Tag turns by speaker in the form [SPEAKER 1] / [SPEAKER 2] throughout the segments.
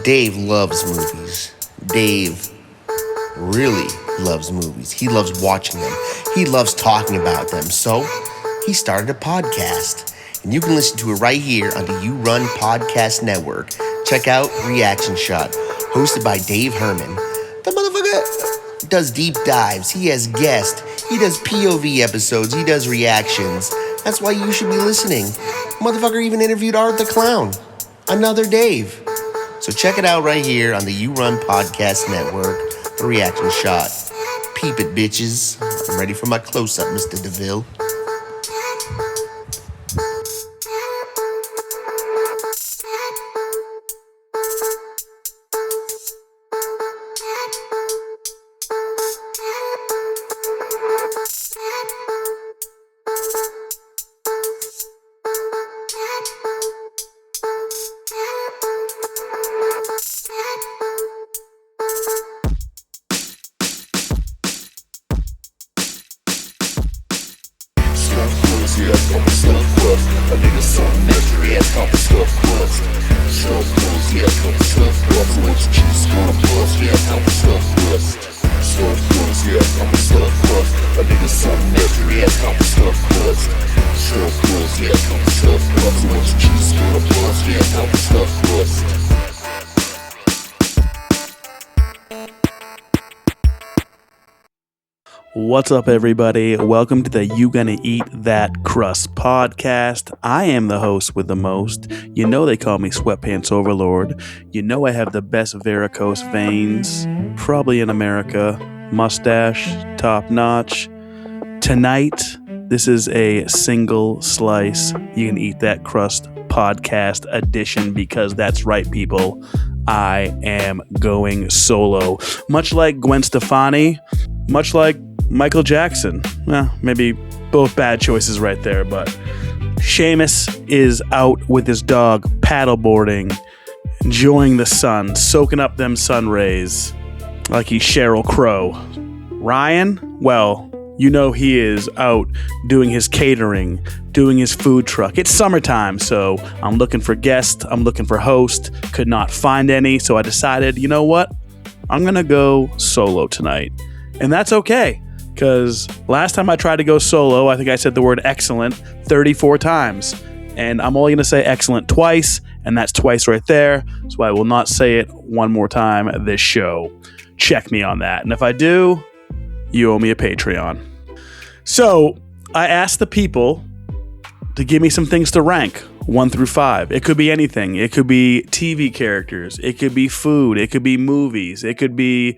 [SPEAKER 1] Dave loves movies. Dave really loves movies. He loves watching them. He loves talking about them. So he started a podcast. And you can listen to it right here on the You Run Podcast Network. Check out Reaction Shot, hosted by Dave Herman. The motherfucker does deep dives. He has guests. He does POV episodes. He does reactions. That's why you should be listening. Motherfucker even interviewed Art the Clown. Another Dave. So check it out right here on the You Run Podcast Network, The Reaction Shot. Peep it, bitches. I'm ready for my close-up, Mr. DeVille.
[SPEAKER 2] What's up, everybody? Welcome to the You Gonna Eat That Crust podcast. I am the host with the most. You know they call me Sweatpants Overlord. You know I have the best varicose veins, probably in America. Mustache, top notch. Tonight, this is a single slice You Can Eat That Crust podcast edition because that's right, people. I am going solo. Much like Gwen Stefani, much like Michael Jackson. Well, maybe both bad choices right there, but Seamus is out with his dog paddleboarding, enjoying the sun, soaking up them sun rays like he's Sheryl Crow. Ryan, well, you know he is out doing his catering, doing his food truck. It's summertime, so I'm looking for guests, I'm looking for hosts, could not find any, so I decided, you know what? I'm gonna go solo tonight. And that's okay. Because last time I tried to go solo, I think I said the word excellent 34 times. And I'm only going to say excellent twice, and that's twice right there. So I will not say it one more time this show. Check me on that. And if I do, you owe me a Patreon. So I asked the people to give me some things to rank 1 through 5. It could be anything. It could be TV characters. It could be food. It could be movies. It could be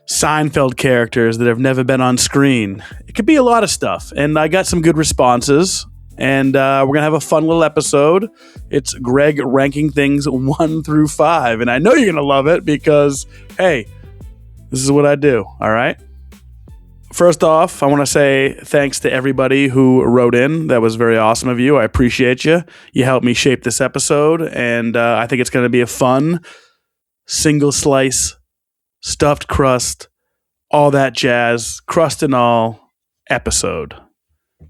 [SPEAKER 2] Seinfeld characters that have never been on screen. It could be a lot of stuff. And I got some good responses. And we're going to have a fun little episode. It's Greg ranking things 1 through 5. And I know you're going to love it because, hey, this is what I do. All right. First off, I want to say thanks to everybody who wrote in. That was very awesome of you. I appreciate you. You helped me shape this episode. And I think it's going to be a fun single slice stuffed crust, all that jazz, crust and all episode.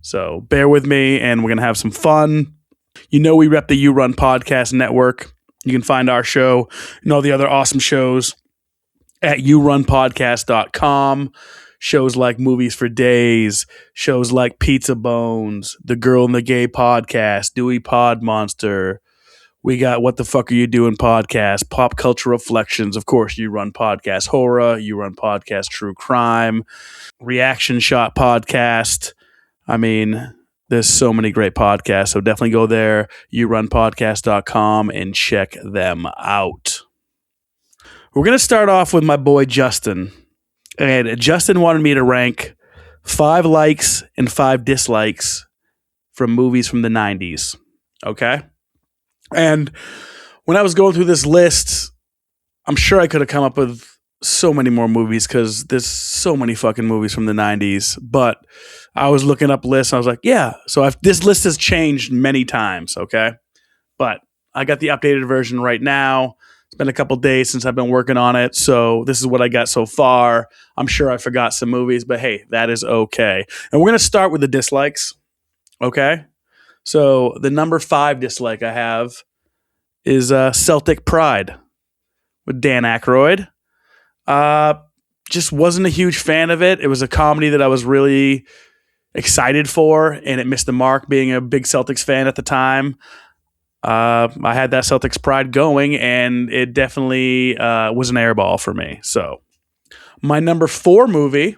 [SPEAKER 2] So bear with me and we're going to have some fun. You know we rep the You Run Podcast Network. You can find our show and all the other awesome shows at yourunpodcast.com. Shows like Movies for Days, shows like Pizza Bones, The Girl and the Gay Podcast, Dewey Pod Monster. We got What the Fuck Are You Doing podcast, Pop Culture Reflections, of course, You Run Podcast Horror, You Run Podcast True Crime, Reaction Shot Podcast. I mean, there's so many great podcasts, so definitely go there, yourunpodcast.com, and check them out. We're going to start off with my boy Justin. And Justin wanted me to rank 5 likes and 5 dislikes from movies from the 90s. Okay? And when I was going through this list, I'm sure I could have come up with so many more movies because there's so many fucking movies from the 90s. But I was looking up lists and I was like, yeah. So this list has changed many times, okay? But I got the updated version right now. It's been a couple days since I've been working on it. So this is what I got so far. I'm sure I forgot some movies, but hey, that is okay. And we're going to start with the dislikes, okay? So the number 5 dislike I have is Celtic Pride. with Dan Aykroyd. Uh, just wasn't a huge fan of it. It was a comedy that I was really excited for, and it missed the mark being a big Celtics fan at the time. I had that Celtics pride going, and it definitely was an airball for me. So my number 4 movie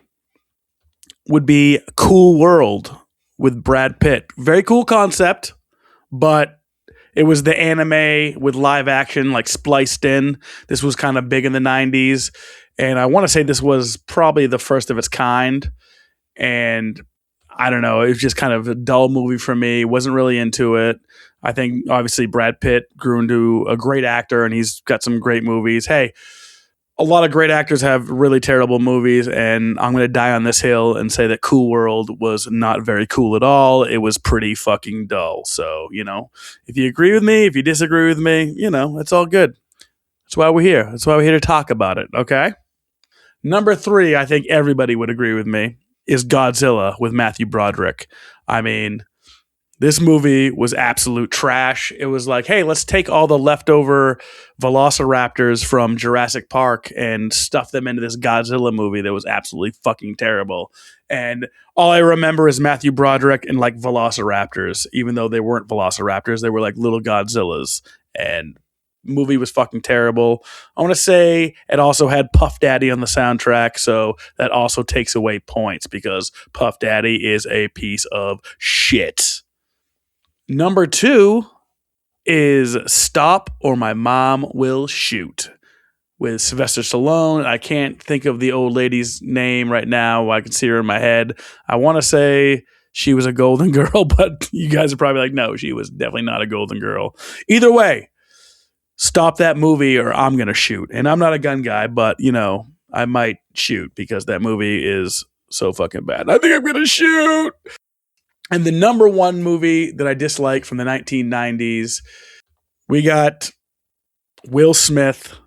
[SPEAKER 2] would be Cool World with Brad Pitt. Very cool concept, but it was the anime with live action like spliced in. This was kind of big in the 90s. And I want to say this was probably the first of its kind. And I don't know, it was just kind of a dull movie for me. Wasn't really into it. I think obviously Brad Pitt grew into a great actor and he's got some great movies. Hey, a lot of great actors have really terrible movies, and I'm going to die on this hill and say that Cool World was not very cool at all. It was pretty fucking dull. So, if you agree with me, if you disagree with me, it's all good. That's why we're here. That's why we're here to talk about it, okay? Number 3, I think everybody would agree with me, is Godzilla with Matthew Broderick. I mean, this movie was absolute trash. It was like, hey, let's take all the leftover velociraptors from Jurassic Park and stuff them into this Godzilla movie that was absolutely fucking terrible. And all I remember is Matthew Broderick and like velociraptors, even though they weren't velociraptors. They were like little Godzillas. And movie was fucking terrible. I want to say it also had Puff Daddy on the soundtrack, so that also takes away points because Puff Daddy is a piece of shit. Number 2 is Stop or My Mom Will Shoot with Sylvester Stallone. I can't think of the old lady's name right now. I can see her in my head. I want to say she was a golden girl, but you guys are probably like, no, she was definitely not a golden girl. Either way, stop that movie or I'm going to shoot. And I'm not a gun guy, but, I might shoot because that movie is so fucking bad. I think I'm going to shoot. And the number 1 movie that I dislike from the 1990s, we got Will Smith,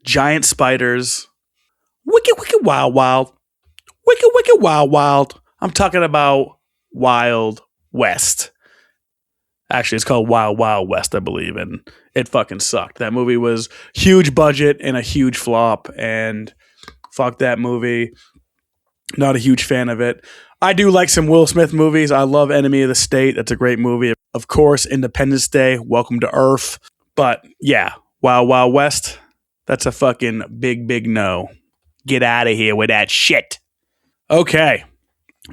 [SPEAKER 2] Giant Spiders, Wicked Wicked Wild Wild, Wicked Wicked Wild Wild. I'm talking about Wild West. Actually, it's called Wild Wild West, I believe, and it fucking sucked. That movie was huge budget and a huge flop, and fuck that movie. Not a huge fan of it. I do like some Will Smith movies. I love Enemy of the State. That's a great movie. Of course, Independence Day, Welcome to Earth. But yeah, Wild Wild West, that's a fucking big, big no. Get out of here with that shit. Okay,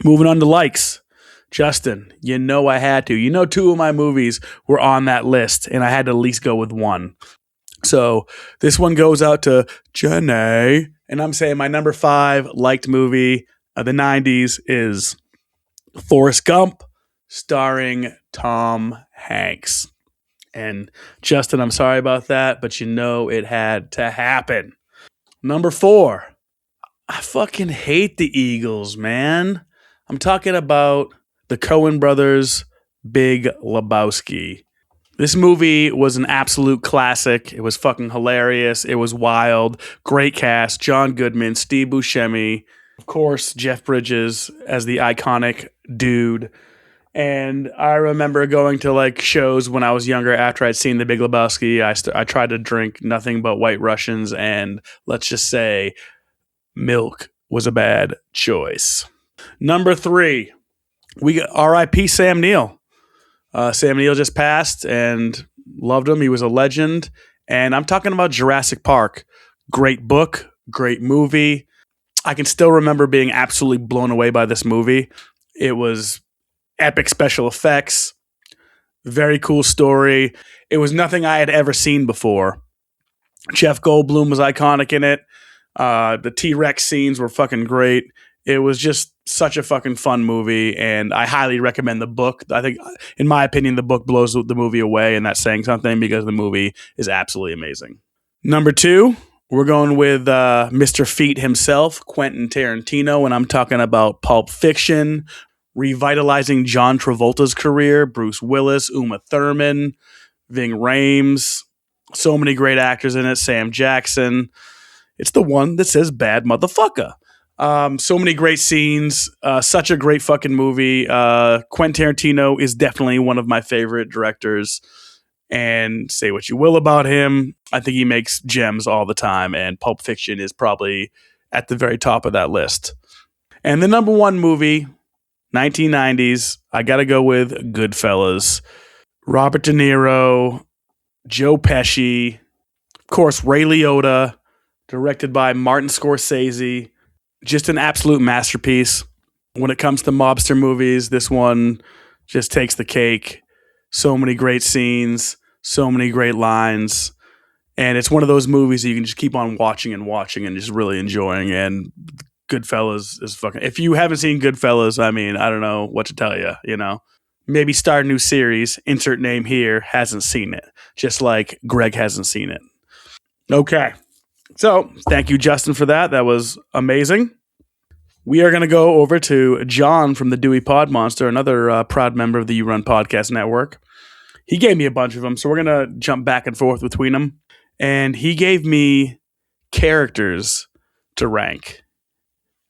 [SPEAKER 2] moving on to likes. Justin, I had to. 2 of my movies were on that list, and I had to at least go with one. So this one goes out to Janae, and I'm saying my number 5 liked movie of the 90s is Forrest Gump, starring Tom Hanks. And Justin, I'm sorry about that, but it had to happen. Number 4, I fucking hate the Eagles, man. I'm talking about the Coen brothers, Big Lebowski. This movie was an absolute classic. It was fucking hilarious. It was wild. Great cast. John Goodman, Steve Buscemi, of course, Jeff Bridges as the iconic dude. And I remember going to like shows when I was younger after I'd seen The Big Lebowski. I tried to drink nothing but White Russians, and let's just say milk was a bad choice. Number 3, we got R.I.P. Sam Neill. Sam Neill just passed and loved him. He was a legend. And I'm talking about Jurassic Park. Great book, great movie. I can still remember being absolutely blown away by this movie. It was epic special effects, very cool story. It was nothing I had ever seen before. Jeff Goldblum was iconic in it. The T-Rex scenes were fucking great. It was just such a fucking fun movie, and I highly recommend the book. I think, in my opinion, the book blows the movie away, and that's saying something because the movie is absolutely amazing. Number 2, we're going with Mr. Feet himself, Quentin Tarantino, and I'm talking about Pulp Fiction, revitalizing John Travolta's career, Bruce Willis, Uma Thurman, Ving Rhames, so many great actors in it, Sam Jackson. It's the one that says bad motherfucker. So many great scenes, such a great fucking movie. Quentin Tarantino is definitely one of my favorite directors. And say what you will about him, I think he makes gems all the time, and Pulp Fiction is probably at the very top of that list. And the number one movie, 1990s, I got to go with Goodfellas. Robert De Niro, Joe Pesci, of course, Ray Liotta, directed by Martin Scorsese. Just an absolute masterpiece. When it comes to mobster movies, this one just takes the cake. So many great scenes, so many great lines. And it's one of those movies that you can just keep on watching and just really enjoying. And Goodfellas is fucking. If you haven't seen Goodfellas, I mean, I don't know what to tell you, you know? Maybe start a new series, insert name here, hasn't seen it. Just like Greg hasn't seen it. Okay. So thank you, Justin, for that. That was amazing. We are going to go over to John from the Dewey Pod Monster, another proud member of the You Run Podcast Network. He gave me a bunch of them, so we're going to jump back and forth between them. And he gave me characters to rank.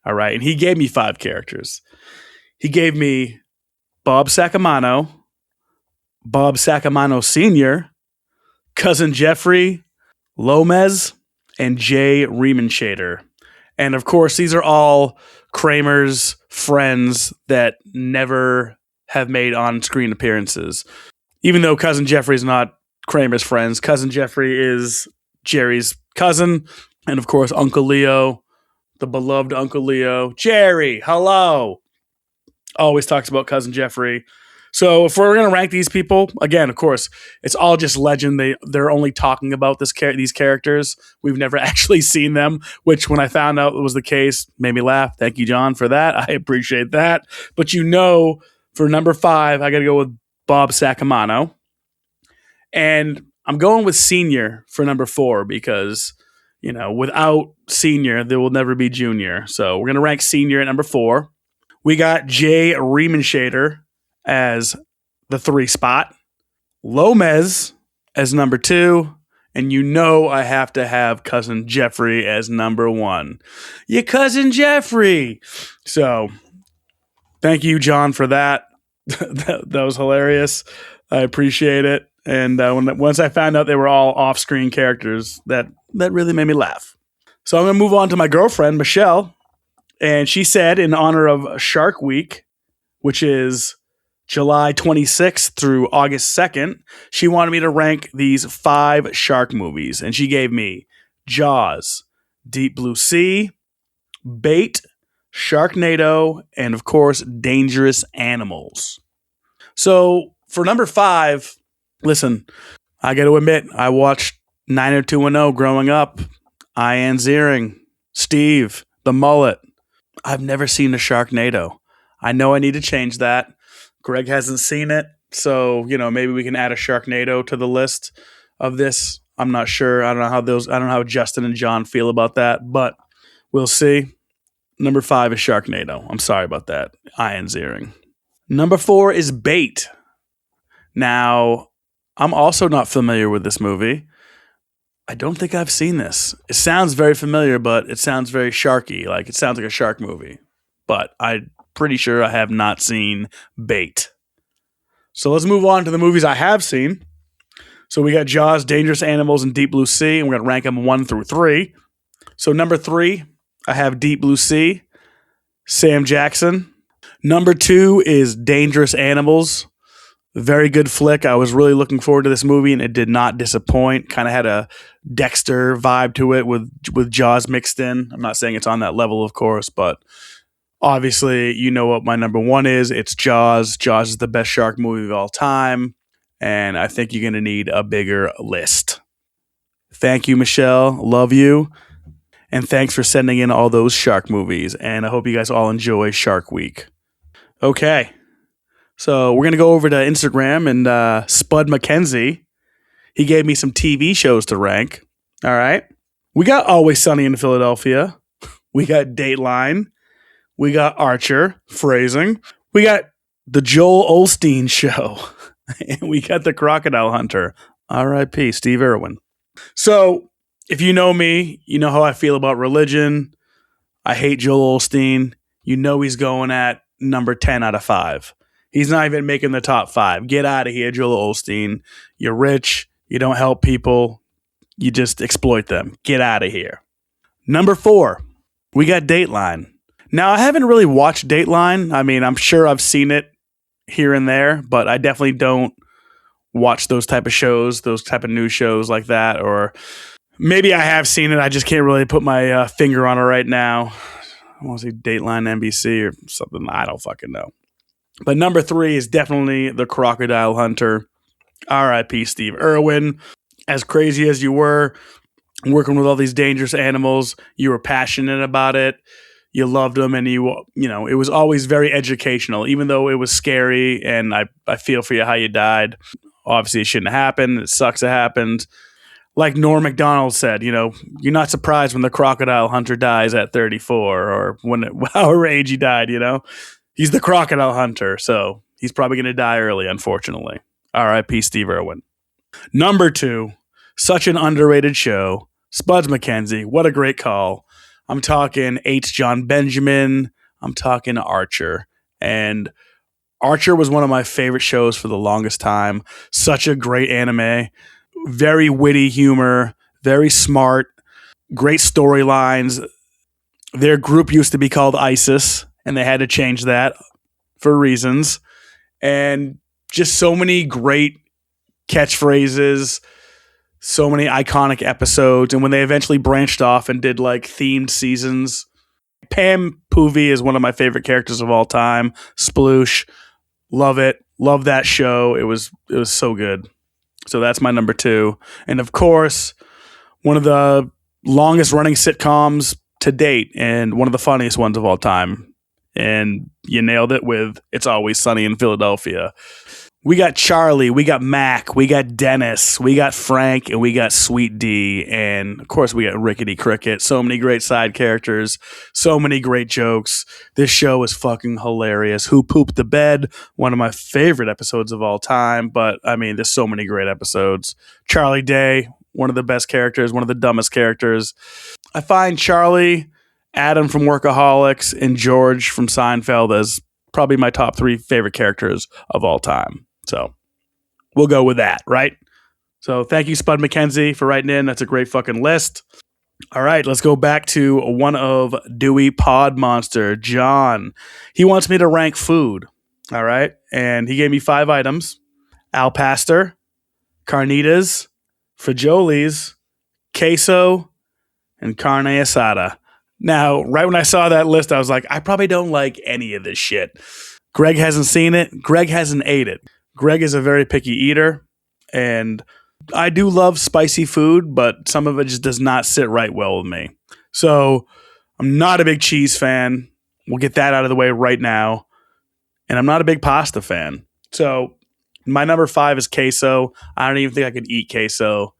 [SPEAKER 2] All right. And he gave me 5 characters. He gave me Bob Sacamano, Bob Sacamano Sr., Cousin Jeffrey, Lomez, and Jay Riemannschader. And of course, these are all Kramer's friends that never have made on-screen appearances. Even though Cousin Jeffrey is not Kramer's friends, Cousin Jeffrey is Jerry's cousin. And of course, Uncle Leo, the beloved Uncle Leo. Jerry, hello. Always talks about Cousin Jeffrey. So if we're going to rank these people, again, of course, it's all just legend. They're only talking about these characters. We've never actually seen them, which when I found out it was the case, made me laugh. Thank you, John, for that. I appreciate that. But for number 5, I got to go with Bob Sacamano. And I'm going with Senior for number 4 because, without Senior, there will never be Junior. So we're going to rank Senior at number 4. We got Jay Riemannschader as the 3 spot, Lomez as number 2, and I have to have Cousin Jeffrey as number 1. Your Cousin Jeffrey! So, thank you, John, for that. that was hilarious. I appreciate it. And once I found out they were all off-screen characters, that really made me laugh. So I'm going to move on to my girlfriend, Michelle, and she said in honor of Shark Week, which is July 26th through August 2nd, she wanted me to rank these 5 shark movies. And she gave me Jaws, Deep Blue Sea, Bait, Sharknado, and of course, Dangerous Animals. So for number 5, listen, I got to admit, I watched 90210 growing up. Ian Ziering, Steve, The Mullet. I've never seen a Sharknado. I know I need to change that. Greg hasn't seen it, so maybe we can add a Sharknado to the list of this. I'm not sure. I don't know how Justin and John feel about that, but we'll see. Number 5 is Sharknado. I'm sorry about that. Ian Ziering. Number 4 is Bait. Now, I'm also not familiar with this movie. I don't think I've seen this. It sounds very familiar, but it sounds very sharky. Like it sounds like a shark movie. But I'm pretty sure I have not seen Bait. So let's move on to the movies I have seen. So we got Jaws, Dangerous Animals, and Deep Blue Sea, and we're going to rank them 1 through 3. So number 3, I have Deep Blue Sea, Sam Jackson. Number 2 is Dangerous Animals. Very good flick. I was really looking forward to this movie, and it did not disappoint. Kind of had a Dexter vibe to it with Jaws mixed in. I'm not saying it's on that level, of course, but obviously, you know what my number 1 is. It's Jaws. Jaws is the best shark movie of all time, and I think you're going to need a bigger list. Thank you, Michelle. Love you. And thanks for sending in all those shark movies, and I hope you guys all enjoy Shark Week. Okay. So we're going to go over to Instagram and Spud McKenzie. He gave me some TV shows to rank. All right. We got Always Sunny in Philadelphia. We got Dateline. We got Archer, phrasing. We got the Joel Osteen Show. And we got The Crocodile Hunter. R.I.P. Steve Irwin. So if you know me, you know how I feel about religion. I hate Joel Osteen. You know he's going at number 10 out of 5. He's not even making the top 5. Get out of here, Joel Osteen. You're rich. You don't help people. You just exploit them. Get out of here. Number 4, we got Dateline. Now, I haven't really watched Dateline. I mean, I'm sure I've seen it here and there, but I definitely don't watch those type of shows, those type of news shows like that. Or maybe I have seen it. I just can't really put my finger on it right now. I want to say Dateline NBC or something. I don't fucking know. But number 3 is definitely The Crocodile Hunter. R.I.P. Steve Irwin. As crazy as you were working with all these dangerous animals, you were passionate about it. You loved them, and you know, it was always very educational, even though it was scary. And I feel for you how you died. Obviously, it shouldn't have happened. It sucks it happened. Like Norm Macdonald said, you know, you're not surprised when the crocodile hunter dies at 34 or however age he died, you know. He's the crocodile hunter, so he's probably going to die early, unfortunately. R.I.P. Steve Irwin. Number 2, such an underrated show, Spuds MacKenzie. What a great call. I'm talking H. John Benjamin. I'm talking Archer. And Archer was one of my favorite shows for the longest time. Such a great anime. Very witty humor. Very smart. Great storylines. Their group used to be called ISIS, and they had to change that for reasons. And just so many great catchphrases, so many iconic episodes. And when they eventually branched off and did like themed seasons, Pam Poovey is one of my favorite characters of all time. Sploosh, love it, love that show. It was so good. So that's my number 2. And of course, one of the longest running sitcoms to date and one of the funniest ones of all time. And you nailed it with It's Always Sunny in Philadelphia. We got Charlie, we got Mac, we got Dennis, we got Frank, and we got Sweet D. And of course, we got Rickety Cricket. So many great side characters, so many great jokes. This show is fucking hilarious. Who Pooped the Bed? One of my favorite episodes of all time. But I mean, there's so many great episodes. Charlie Day, one of the best characters, one of the dumbest characters. I find Charlie, Adam from Workaholics, and George from Seinfeld as probably my top 3 favorite characters of all time. So we'll go with that, right? So thank you, Spud MacKenzie, for writing in. That's a great fucking list. All right, let's go back to one of Dewey Pod Monster, John. He wants me to rank food. All right. And he gave me 5 items: al pastor, carnitas, fajolis, queso, and carne asada. Now, right when I saw that list, I was like, I probably don't like any of this shit. Greg hasn't seen it. Greg hasn't ate it. Greg is a very picky eater, and I do love spicy food, but some of it just does not sit right well with me. So I'm not a big cheese fan. We'll get that out of the way right now. And I'm not a big pasta fan. So my number 5 is queso. I don't even think I could eat queso.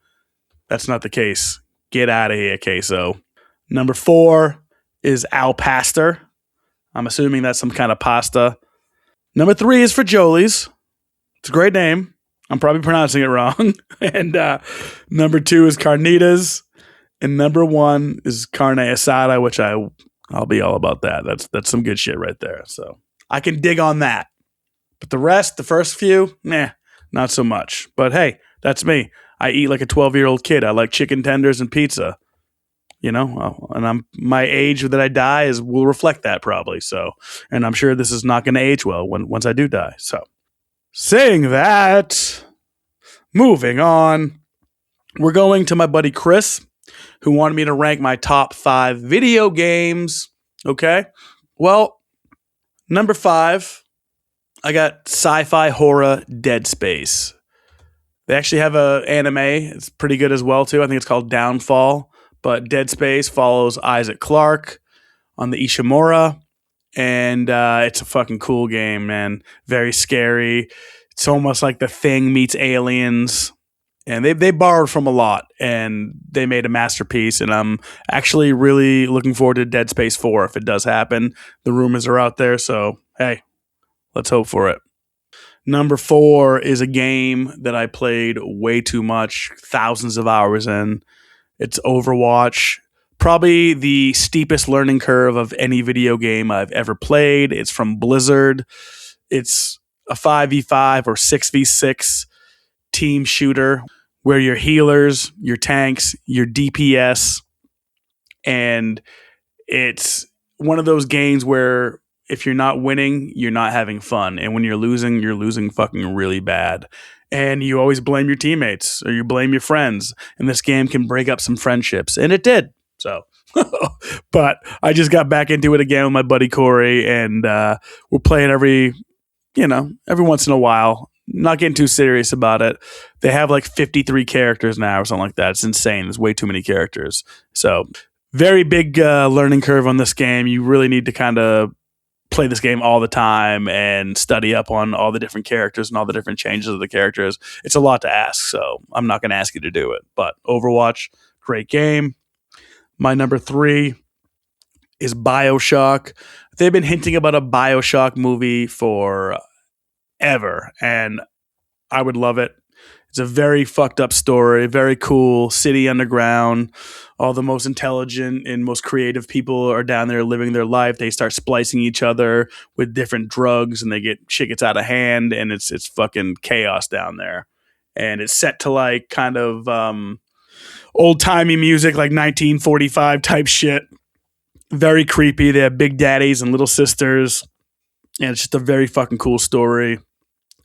[SPEAKER 2] That's not the case. Get out of here, queso. Number 4 is al pastor. I'm assuming that's some kind of pasta. Number 3 is fajolis. It's a great name. I'm probably pronouncing it wrong. And number 2 is carnitas. And number 1 is carne asada, which I'll be all about that. That's some good shit right there. So I can dig on that. But the rest, the first few, not so much. But hey, that's me. I eat like a 12-year-old kid. I like chicken tenders and pizza. You know, and my age that I die will reflect that probably. So, and I'm sure this is not going to age well once I do die. So, saying that, moving on, we're going to my buddy Chris, who wanted me to rank my top 5 video games. Okay, well, number 5, I got sci-fi horror Dead Space. They actually have an anime. It's pretty good as well too. I think it's called Downfall. But Dead Space follows Isaac Clarke on the Ishimura, and it's a fucking cool game, man. Very scary. It's almost like The Thing meets Aliens, and they borrowed from a lot, and they made a masterpiece. And I'm actually really looking forward to Dead Space 4 if it does happen. The rumors are out there, so hey, let's hope for it. Number 4 is a game that I played way too much, thousands of hours in. It's Overwatch, probably the steepest learning curve of any video game I've ever played. It's from Blizzard. It's a 5v5 or 6v6 team shooter where your healers, your tanks, your DPS, and it's one of those games where if you're not winning, you're not having fun. And when you're losing fucking really bad. And you always blame your teammates or you blame your friends. And this game can break up some friendships. And it did. So, but I just got back into it again with my buddy Corey. And we're playing every once in a while. Not getting too serious about it. They have like 53 characters now or something like that. It's insane. There's way too many characters. So, very big learning curve on this game. You really need to kind of play this game all the time and study up on all the different characters and all the different changes of the characters. It's a lot to ask, so I'm not going to ask you to do it. But Overwatch, great game. My number 3 is BioShock. They've been hinting about a BioShock movie for ever, and I would love it. It's a very fucked up story, very cool, city underground. All the most intelligent and most creative people are down there living their life. They start splicing each other with different drugs and shit gets out of hand and it's fucking chaos down there. And it's set to like kind of old-timey music, like 1945 type shit. Very creepy. They have big daddies and little sisters. And it's just a very fucking cool story.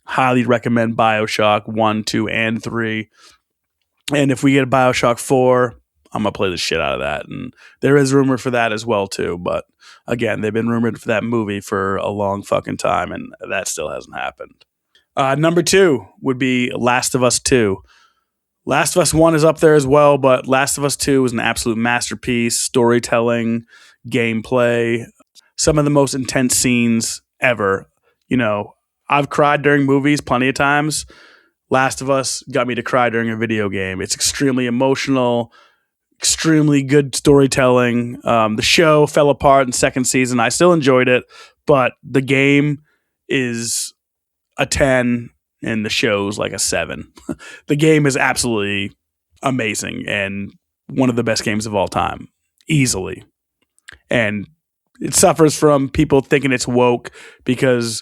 [SPEAKER 2] Highly recommend BioShock 1, 2, and 3. And if we get a BioShock 4, I'm going to play the shit out of that. And there is rumor for that as well, too. But again, they've been rumored for that movie for a long fucking time, and that still hasn't happened. Number 2 would be Last of Us 2. Last of Us 1 is up there as well, but Last of Us 2 is an absolute masterpiece. Storytelling, gameplay, some of the most intense scenes ever. I've cried during movies plenty of times. Last of Us got me to cry during a video game. It's extremely emotional, extremely good storytelling. The show fell apart in second season. I still enjoyed it, but the game is a 10 and the show's like a 7. The game is absolutely amazing and one of the best games of all time, easily. And it suffers from people thinking it's woke because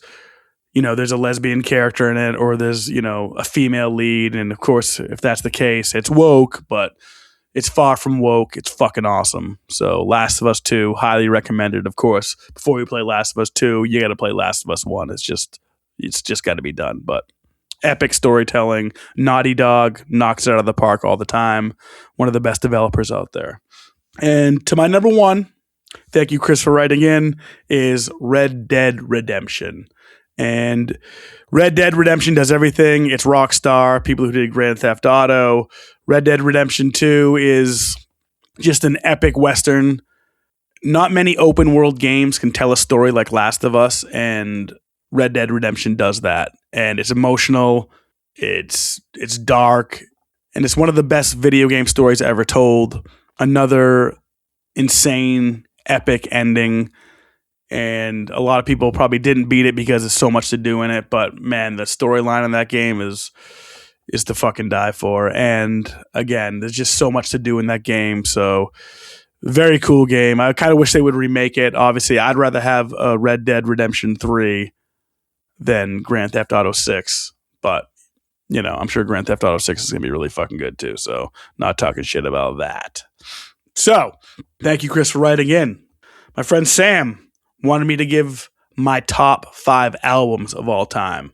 [SPEAKER 2] there's a lesbian character in it or there's, a female lead. And of course, if that's the case, it's woke, but it's far from woke. It's fucking awesome. So Last of Us 2, highly recommended. Of course, before you play Last of Us 2, you got to play Last of Us 1. It's just got to be done. But epic storytelling. Naughty Dog knocks it out of the park all the time. One of the best developers out there. And to my number 1, thank you, Chris, for writing in, is Red Dead Redemption. And Red Dead Redemption does everything. It's Rockstar, people who did Grand Theft Auto. Red Dead Redemption 2 is just an epic Western. Not many open world games can tell a story like Last of Us, and Red Dead Redemption does that. And it's emotional, it's dark, and it's one of the best video game stories ever told. Another insane, epic ending. And a lot of people probably didn't beat it because there's so much to do in it. But man, the storyline in that game is to fucking die for. And again, there's just so much to do in that game. So very cool game. I kind of wish they would remake it. Obviously, I'd rather have a Red Dead Redemption 3 than Grand Theft Auto 6. But, I'm sure Grand Theft Auto 6 is going to be really fucking good too. So not talking shit about that. So thank you, Chris, for writing in. My friend Sam wanted me to give my top 5 albums of all time.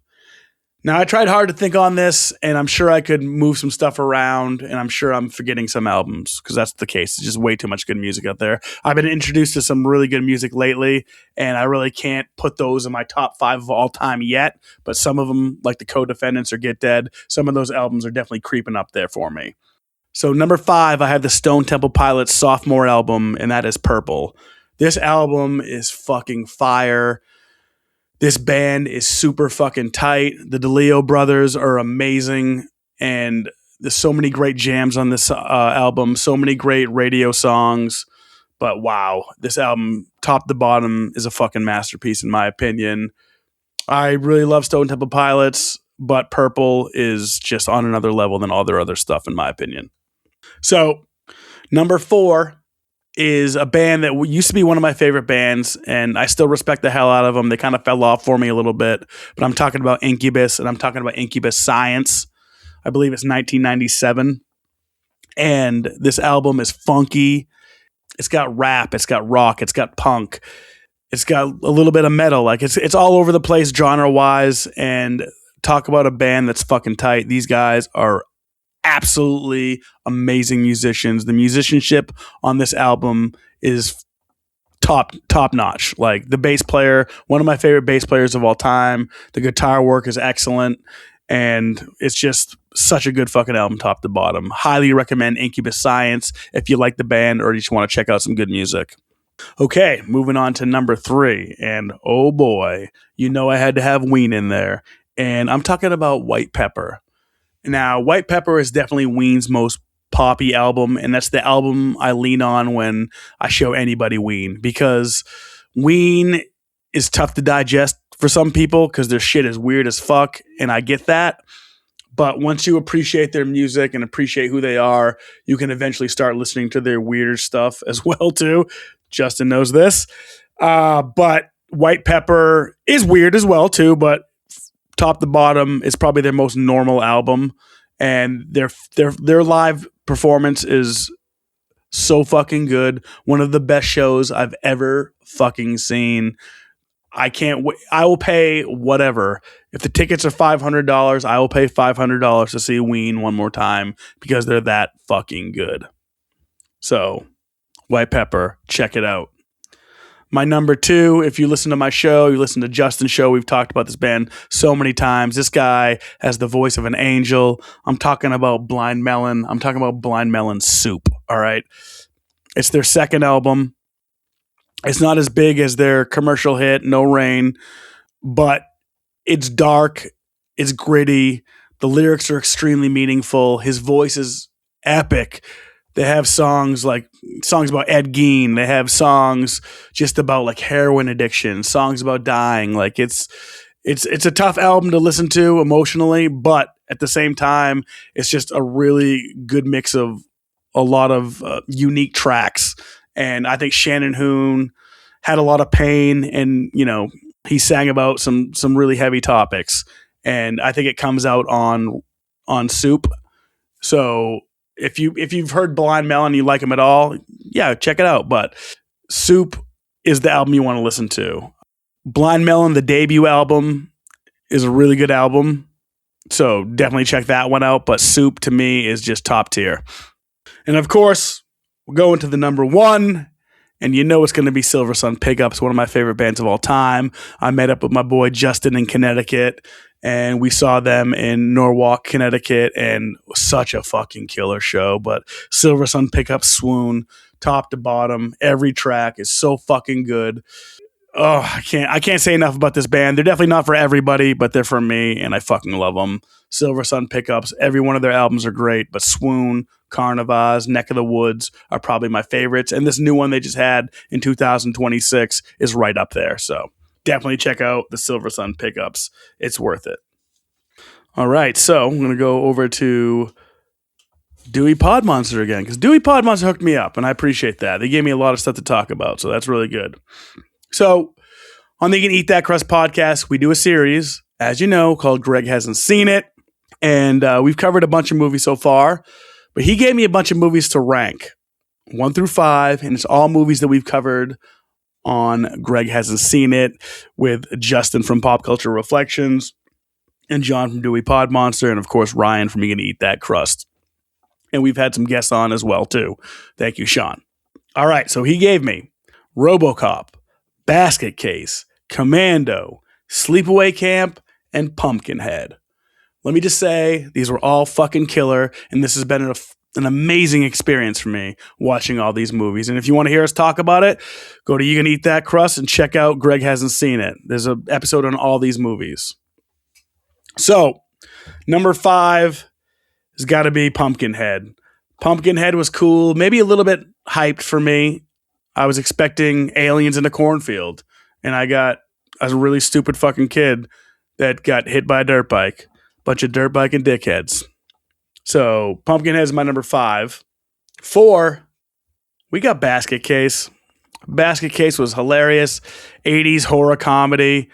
[SPEAKER 2] Now, I tried hard to think on this, and I'm sure I could move some stuff around, and I'm sure I'm forgetting some albums, because that's the case. It's just way too much good music out there. I've been introduced to some really good music lately, and I really can't put those in my top 5 of all time yet, but some of them, like the Co-Defendants or Get Dead, some of those albums are definitely creeping up there for me. So number 5, I have the Stone Temple Pilots sophomore album, and that is Purple. This album is fucking fire. This band is super fucking tight. The DeLeo brothers are amazing. And there's so many great jams on this album. So many great radio songs. But wow, this album, top to bottom, is a fucking masterpiece in my opinion. I really love Stone Temple Pilots, but Purple is just on another level than all their other stuff in my opinion. So, number 4 is a band that used to be one of my favorite bands, and I still respect the hell out of them. They kind of fell off for me a little bit, but I'm talking about Incubus, and I'm talking about Incubus Science. I believe it's 1997, and this album is funky. It's got rap, it's got rock, it's got punk, it's got a little bit of metal. Like it's all over the place genre wise. And talk about a band that's fucking tight. These guys are absolutely amazing musicians. The musicianship on this album is top notch. Like the bass player, one of my favorite bass players of all time. The guitar work is excellent, and it's just such a good fucking album, top to bottom. Highly recommend Incubus Science if you like the band or you just want to check out some good music. Okay, moving on to number 3, and oh boy, you know I had to have Ween in there, and I'm talking about White Pepper. Now, White Pepper is definitely Ween's most poppy album, and that's the album I lean on when I show anybody Ween, because Ween is tough to digest for some people because their shit is weird as fuck, and I get that. But once you appreciate their music and appreciate who they are, you can eventually start listening to their weirder stuff as well too. Justin knows this. But White Pepper is weird as well too, but top to bottom is probably their most normal album, and their live performance is so fucking good. One of the best shows I've ever fucking seen. I can't wait. I will pay whatever. If the tickets are $500, I will pay $500 to see Ween one more time because they're that fucking good. So, White Pepper, check it out. My number 2, if you listen to my show, you listen to Justin's show, we've talked about this band so many times. This guy has the voice of an angel. I'm talking about Blind Melon. I'm talking about Blind Melon Soup, all right? It's their second album. It's not as big as their commercial hit, No Rain, but it's dark, it's gritty, the lyrics are extremely meaningful, his voice is epic. They have songs about Ed Gein. They have songs just about like heroin addiction, songs about dying. Like it's a tough album to listen to emotionally, but at the same time, it's just a really good mix of a lot of unique tracks. And I think Shannon Hoon had a lot of pain, and he sang about some really heavy topics. And I think it comes out on Soup. So if you've heard Blind Melon and you like him at all, yeah, check it out. But Soup is the album you want to listen to. Blind Melon, the debut album, is a really good album. So definitely check that one out. But Soup to me is just top tier. And of course, we're going to the number 1. And you know it's going to be Silver Sun Pickups, one of my favorite bands of all time. I met up with my boy Justin in Connecticut, and we saw them in Norwalk, Connecticut, and such a fucking killer show. But Silver Sun Pickups swoon, top to bottom. Every track is so fucking good. Oh, I can't say enough about this band. They're definitely not for everybody, but they're for me, and I fucking love them. Silver Sun Pickups, every one of their albums are great, but Swoon, Carnivaz, Neck of the Woods are probably my favorites. And this new one they just had in 2026 is right up there. So definitely check out the Silver Sun Pickups. It's worth it. All right, so I'm going to go over to Dewey Podmonster again, because Dewey Podmonster hooked me up, and I appreciate that. They gave me a lot of stuff to talk about, so that's really good. So on the Gonna Eat That Crust podcast, we do a series, as you know, called Greg Hasn't Seen It. And we've covered a bunch of movies so far, but he gave me a bunch of movies to rank 1 through 5, and it's all movies that we've covered on Greg Hasn't Seen It, with Justin from Pop Culture Reflections and John from Dewey Podmonster, and of course Ryan from Gonna Eat That Crust. And we've had some guests on as well too. Thank you, Sean. All right, so he gave me RoboCop, Basket Case, Commando, Sleepaway Camp, and Pumpkinhead. Let me just say, these were all fucking killer, and this has been an amazing experience for me watching all these movies. And if you want to hear us talk about it, go to You Can Eat That Crust and check out Greg Hasn't Seen It. There's an episode on all these movies. So, number 5 has got to be Pumpkinhead. Pumpkinhead was cool, maybe a little bit hyped for me. I was expecting aliens in a cornfield, and I got a really stupid fucking kid that got hit by a dirt bike. Bunch of dirt bike and dickheads. So Pumpkinhead is my number 5. 4 We got Basket Case. Basket Case was hilarious. 80s horror comedy.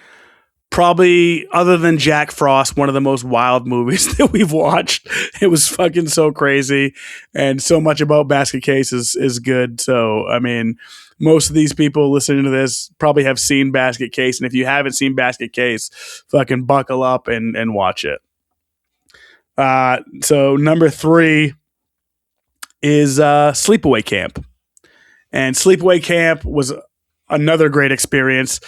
[SPEAKER 2] Probably, other than Jack Frost, one of the most wild movies that we've watched. It was fucking so crazy. And so much about Basket Case is good. So, I mean, most of these people listening to this probably have seen Basket Case. And if you haven't seen Basket Case, fucking buckle up and watch it. So, number 3 is Sleepaway Camp. And Sleepaway Camp was another great experience.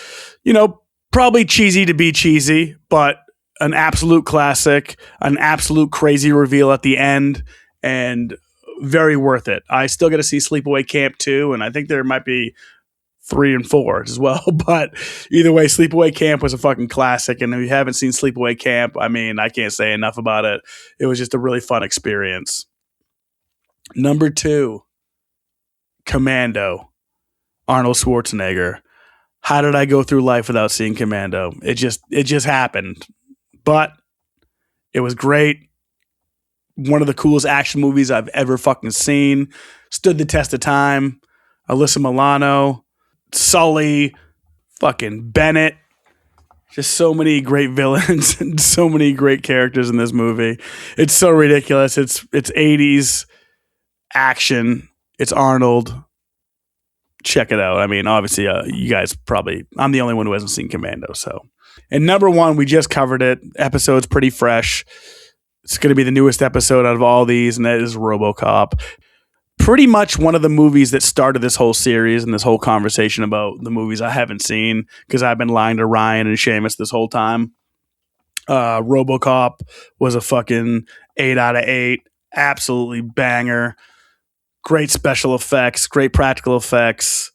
[SPEAKER 2] You know, probably cheesy to be cheesy, but an absolute classic, an absolute crazy reveal at the end, and very worth it. I still got to see Sleepaway Camp 2, and I think there might be 3 and 4 as well. But either way, Sleepaway Camp was a fucking classic. And if you haven't seen Sleepaway Camp, I mean, I can't say enough about it. It was just a really fun experience. Number 2, Commando, Arnold Schwarzenegger. How did I go through life without seeing Commando? It just happened. But it was great. One of the coolest action movies I've ever fucking seen. Stood the test of time. Alyssa Milano, Sully, fucking Bennett. Just so many great villains and so many great characters in this movie. It's so ridiculous. It's 80s action. It's Arnold. Check it out. I mean, obviously, you guys probably, I'm the only one who hasn't seen Commando. So, and number 1, we just covered it. Episode's pretty fresh. It's going to be the newest episode out of all these, and that is RoboCop. Pretty much one of the movies that started this whole series and this whole conversation about the movies I haven't seen, because I've been lying to Ryan and Seamus this whole time. RoboCop was a fucking 8 out of 8. Absolutely banger. Great special effects, great practical effects,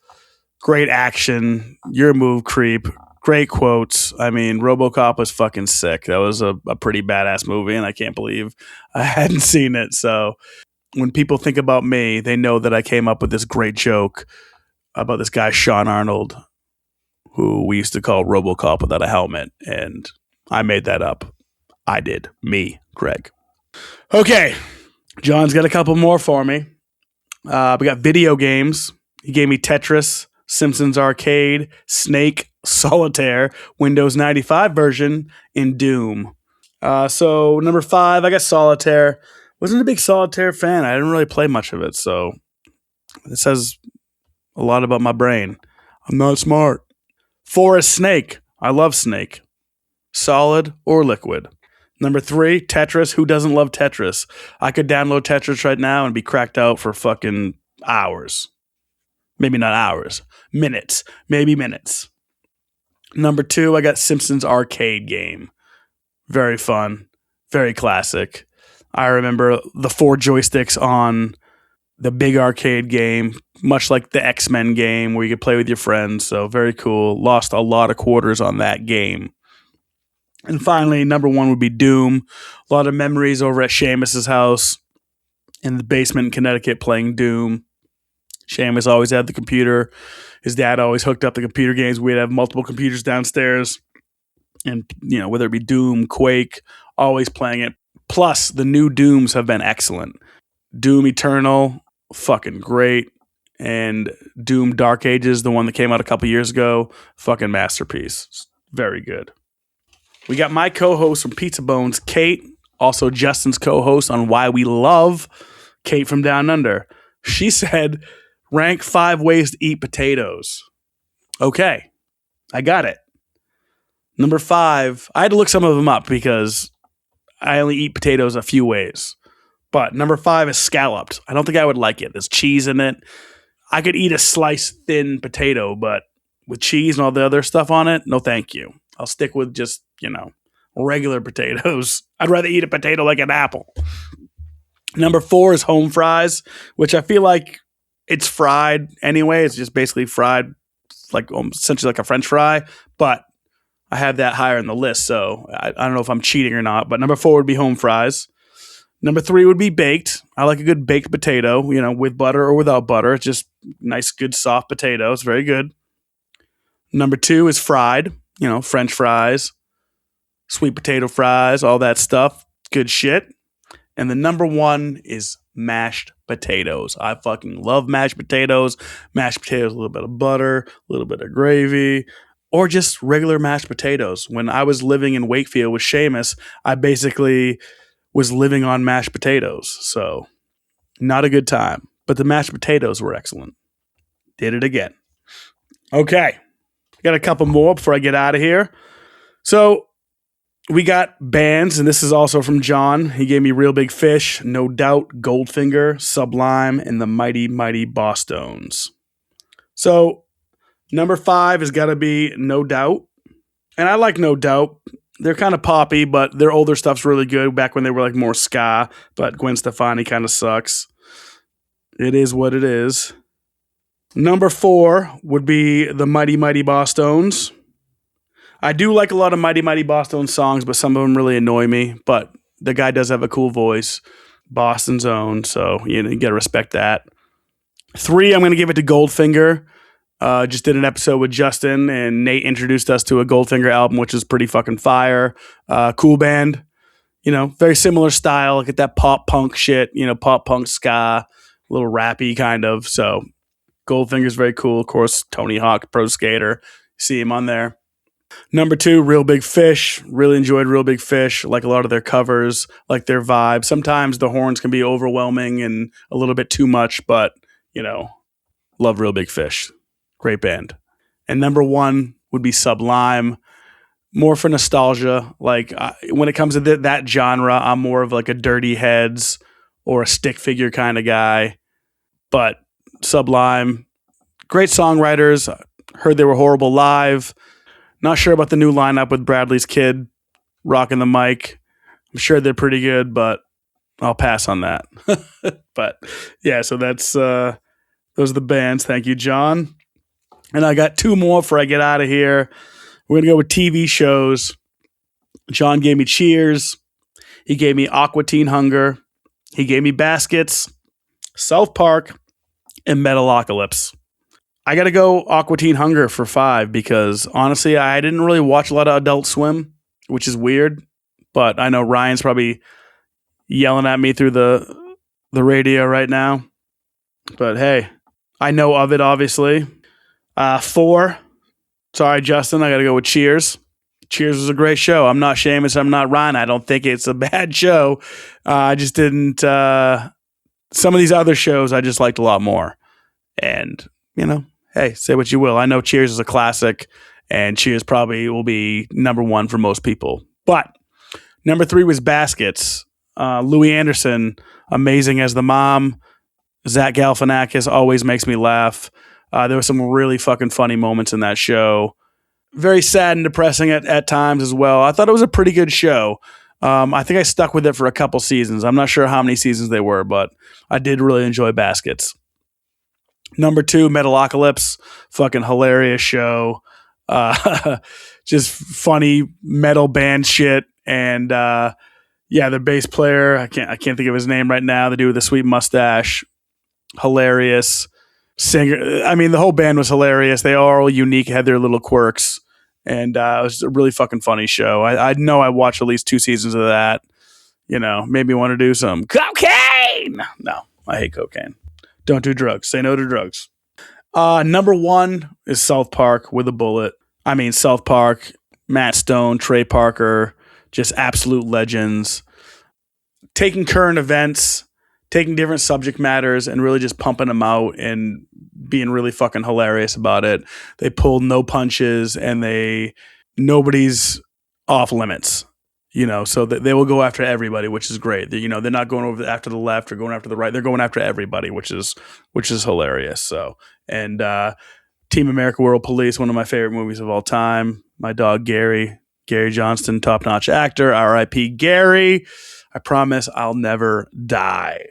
[SPEAKER 2] great action. Your move, creep. Great quotes. I mean, RoboCop was fucking sick. That was a pretty badass movie, and I can't believe I hadn't seen it. So when people think about me, they know that I came up with this great joke about this guy, Sean Arnold, who we used to call RoboCop without a helmet, and I made that up. I did. Me, Greg. Okay, John's got a couple more for me. We got video games. He gave me Tetris, Simpsons Arcade, Snake, Solitaire, Windows 95 version, and Doom. So number 5, I got Solitaire. Wasn't a big Solitaire fan. I didn't really play much of it, so it says a lot about my brain. I'm not smart. 4 is Snake. I love Snake. Solid or liquid. Number 3, Tetris. Who doesn't love Tetris? I could download Tetris right now and be cracked out for fucking hours. Maybe not hours. Minutes. Maybe minutes. Number 2, I got Simpsons Arcade game. Very fun. Very classic. I remember the 4 joysticks on the big arcade game, much like the X-Men game where you could play with your friends. So very cool. Lost a lot of quarters on that game. And finally, number 1 would be Doom. A lot of memories over at Seamus's house in the basement in Connecticut playing Doom. Seamus always had the computer. His dad always hooked up the computer games. We'd have multiple computers downstairs. And, you know, whether it be Doom, Quake, always playing it. Plus, the new Dooms have been excellent. Doom Eternal, fucking great. And Doom Dark Ages, the one that came out a couple years ago, fucking masterpiece. Very good. We got my co-host from Pizza Bones, Kate, also Justin's co-host on Why We Love, Kate from Down Under. She said, rank 5 ways to eat potatoes. Okay, I got it. Number 5, I had to look some of them up because I only eat potatoes a few ways. But number 5 is scalloped. I don't think I would like it. There's cheese in it. I could eat a sliced thin potato, but with cheese and all the other stuff on it, no thank you. I'll stick with just, regular potatoes. I'd rather eat a potato like an apple. Number 4 is home fries, which I feel like it's fried anyway. It's just basically fried, like essentially like a French fry. But I have that higher in the list, so I don't know if I'm cheating or not. But number 4 would be home fries. Number 3 would be baked. I like a good baked potato, with butter or without butter. It's just nice, good, soft potato. It's very good. Number 2 is fried, French fries, sweet potato fries, all that stuff. Good shit. And the number 1 is mashed potatoes. I fucking love mashed potatoes. Mashed potatoes, a little bit of butter, a little bit of gravy, or just regular mashed potatoes. When I was living in Wakefield with Seamus, I basically was living on mashed potatoes. So, not a good time. But the mashed potatoes were excellent. Did it again. Okay. Got a couple more before I get out of here. So, we got bands, and this is also from John. He gave me Real Big Fish, No Doubt, Goldfinger, Sublime, and the Mighty Mighty Bosstones. So, number 5 has got to be No Doubt. And I like No Doubt. They're kind of poppy, but their older stuff's really good back when they were like more ska. But Gwen Stefani kind of sucks. It is what it is. Number 4 would be the Mighty Mighty Bosstones. I do like a lot of Mighty Mighty Bosstones songs, but some of them really annoy me. But the guy does have a cool voice. Boston's own, so you got to respect that. 3, I'm going to give it to Goldfinger. Just did an episode with Justin, and Nate introduced us to a Goldfinger album, which is pretty fucking fire. Cool band. Very similar style. Like that pop punk shit, pop punk ska, a little rappy kind of. So Goldfinger's very cool. Of course, Tony Hawk, pro skater. See him on there. Number 2, Real Big Fish. Really enjoyed Real Big Fish. Like a lot of their covers, like their vibe. Sometimes the horns can be overwhelming and a little bit too much, but, love Real Big Fish. Great band. And number 1 would be Sublime. More for nostalgia. Like when it comes to that genre, I'm more of like a Dirty Heads or a Stick Figure kind of guy. But Sublime, great songwriters. Heard they were horrible live. Not sure about the new lineup with Bradley's kid rocking the mic. I'm sure they're pretty good, but I'll pass on that. But yeah, so that's those are the bands. Thank you, John. And I got 2 more before I get out of here. We're going to go with TV shows. John gave me Cheers. He gave me Aqua Teen Hunger. He gave me Baskets, South Park, and Metalocalypse. I got to go Aqua Teen Hunger for 5 because honestly, I didn't really watch a lot of Adult Swim, which is weird. But I know Ryan's probably yelling at me through the radio right now. But hey, I know of it, obviously. 4, sorry, Justin, I got to go with Cheers. Cheers was a great show. I'm not Seamus. I'm not Ryan. I don't think it's a bad show. I just didn't. Some of these other shows I just liked a lot more. And, hey, say what you will. I know Cheers is a classic, and Cheers probably will be number 1 for most people. But number 3 was Baskets. Louis Anderson, amazing as the mom. Zach Galifianakis always makes me laugh. There were some really fucking funny moments in that show. Very sad and depressing at times as well. I thought it was a pretty good show. I think I stuck with it for a couple seasons. I'm not sure how many seasons they were, but I did really enjoy Baskets. Number 2, Metalocalypse. Fucking hilarious show. Just funny metal band shit. And the bass player, I can't think of his name right now. The dude with the sweet mustache. Hilarious. Singer, I mean, the whole band was hilarious. They are all unique, had their little quirks, and it was a really fucking funny show. I know I watched at least 2 seasons of that. Made me want to do some cocaine. No, I hate cocaine. Don't do drugs. Say no to drugs. Number 1 is South Park with a bullet. I mean, South Park, Matt Stone, Trey Parker, just absolute legends. Taking current events, taking different subject matters and really just pumping them out and being really fucking hilarious about it. They pulled no punches and nobody's off limits, so that they will go after everybody, which is great. They're not going after the left or going after the right. They're going after everybody, which is hilarious. So, and Team America World Police, one of my favorite movies of all time. My dog, Gary Johnston, top-notch actor. R.I.P. Gary. I promise I'll never die.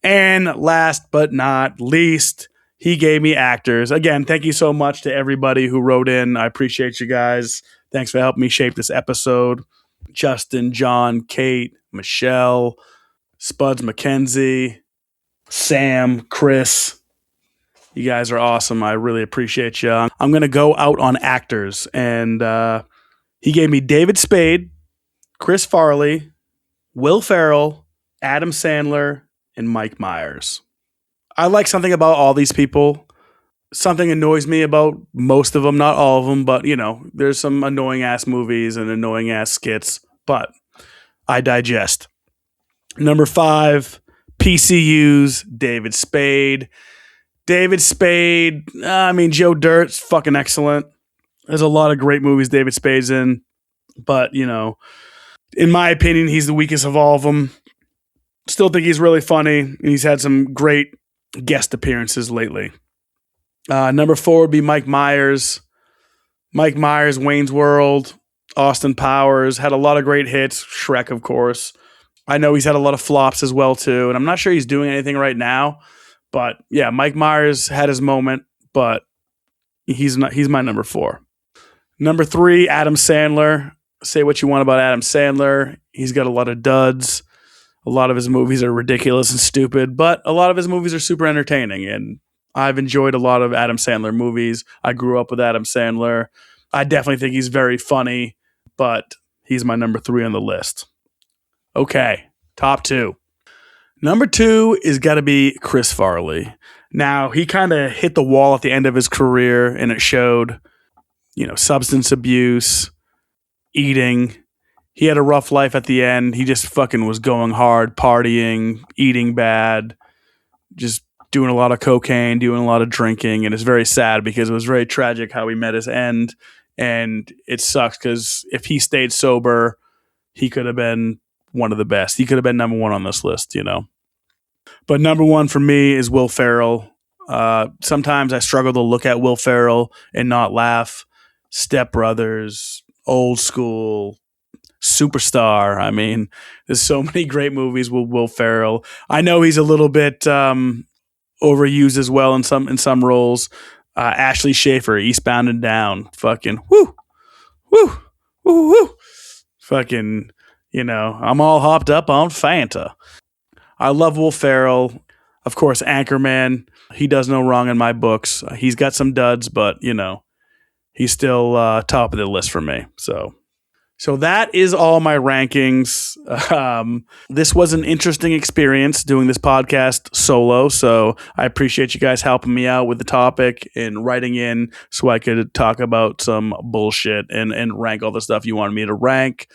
[SPEAKER 2] And last but not least, he gave me actors. Again, thank you so much to everybody who wrote in. I appreciate you guys. Thanks for helping me shape this episode. Justin, John, Kate, Michelle, Spuds McKenzie, Sam, Chris. You guys are awesome. I really appreciate you. I'm going to go out on actors. And he gave me David Spade, Chris Farley, Will Ferrell, Adam Sandler, and Mike Myers. I like something about all these people. Something annoys me about most of them, not all of them, but there's some annoying ass movies and annoying ass skits, but I digest. Number 5, PCU's David Spade. David Spade, Joe Dirt's fucking excellent. There's a lot of great movies David Spade's in, but, in my opinion, he's the weakest of all of them. Still think he's really funny, and he's had some great guest appearances lately. Number 4 would be Mike Myers. Mike Myers, Wayne's World, Austin Powers, had a lot of great hits. Shrek, of course. I know he's had a lot of flops as well, too, and I'm not sure he's doing anything right now. But yeah, Mike Myers had his moment, but he's my number 4. Number 3, Adam Sandler. Say what you want about Adam Sandler. He's got a lot of duds. A lot of his movies are ridiculous and stupid, but a lot of his movies are super entertaining. And I've enjoyed a lot of Adam Sandler movies. I grew up with Adam Sandler. I definitely think he's very funny, but he's my number 3 on the list. Okay, top 2. Number 2 is got to be Chris Farley. Now, he kind of hit the wall at the end of his career, and it showed, substance abuse, eating. He had a rough life at the end. He just fucking was going hard, partying, eating bad, just doing a lot of cocaine, doing a lot of drinking. And it's very sad because it was very tragic how he met his end. And it sucks because if he stayed sober, he could have been one of the best. He could have been number 1 on this list, But number 1 for me is Will Ferrell. Sometimes I struggle to look at Will Ferrell and not laugh. Step Brothers, Old School, Superstar. There's so many great movies with Will Ferrell. I know he's a little bit overused as well in some roles. Ashley Schaefer, Eastbound and Down, fucking woo, woo, woo, woo, fucking. I'm all hopped up on Fanta. I love Will Ferrell. Of course, Anchorman. He does no wrong in my books. He's got some duds, but, he's still top of the list for me. So that is all my rankings. This was an interesting experience doing this podcast solo. So I appreciate you guys helping me out with the topic and writing in so I could talk about some bullshit and rank all the stuff you wanted me to rank.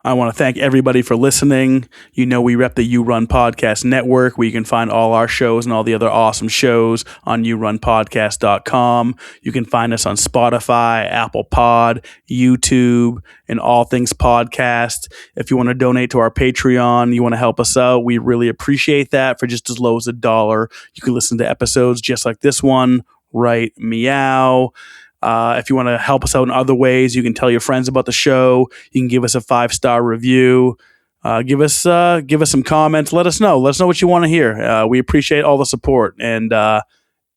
[SPEAKER 2] I want to thank everybody for listening. We rep the You Run Podcast Network, where you can find all our shows and all the other awesome shows on yourunpodcast.com. You can find us on Spotify, Apple Pod, YouTube, and all things podcast. If you want to donate to our Patreon, you want to help us out, we really appreciate that. For just as low as $1, you can listen to episodes just like this one, right? Meow. If you want to help us out in other ways, you can tell your friends about the show. You can give us a 5-star review. Give us some comments. Let us know what you want to hear. We appreciate all the support. And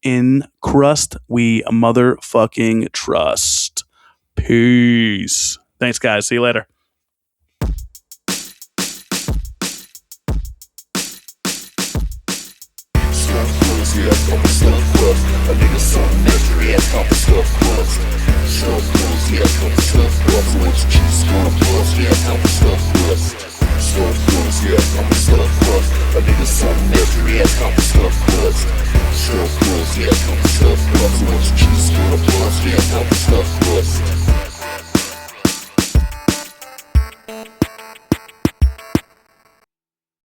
[SPEAKER 2] in crust, we motherfucking trust. Peace. Thanks, guys. See you later.
[SPEAKER 3] A nigga so misery, I come stuff crust. Stuff crust, yeah, come stuff crust. With cheese, gonna bust, yeah, come stuff crust. Stuff crust, yeah, come stuff crust. A nigga so misery, I come stuff crust. Stuff crust, yeah, come stuff crust. With cheese, gonna bust, yeah, come stuff crust.